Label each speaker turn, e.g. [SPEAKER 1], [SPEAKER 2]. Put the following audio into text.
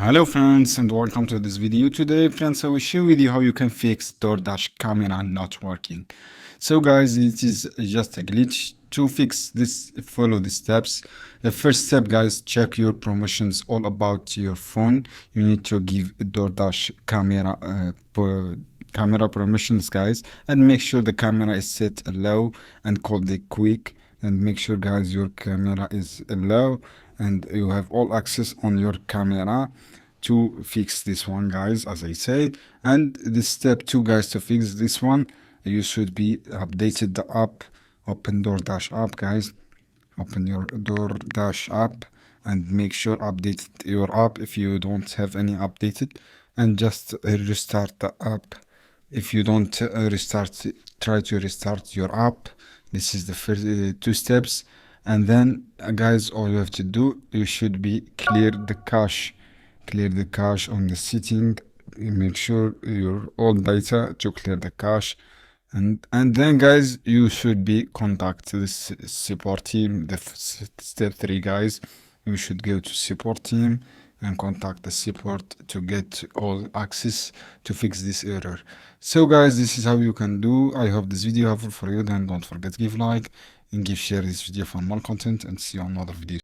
[SPEAKER 1] Hello friends and welcome to this video. Today friends, I will share with you how you can fix DoorDash camera not working. So guys, it is just a glitch. To fix this, follow the steps. The first step guys, check your promotions all about your phone. You need to give DoorDash camera permissions guys, and make sure the camera is set low and call it quick, and make sure guys your camera is low and you have all access on your camera to fix this one guys, as I said. And the step 2 guys, to fix this one, you should be updated the app. Open DoorDash app guys, open your DoorDash app and make sure update your app if you don't have any updated, and just restart the app. If you don't restart, try to restart your app. This is the first 2 steps. And then guys, all you have to do, you should be clear the cache on the setting. Make sure your all data to clear the cache, and then guys, you should be contact this support team. The step 3 guys, you should go to support team and contact the support to get all access to fix this error. So guys, this is how you can do. I hope this video helpful for you. Then don't forget to give like and share this video for more content, and see you on another video.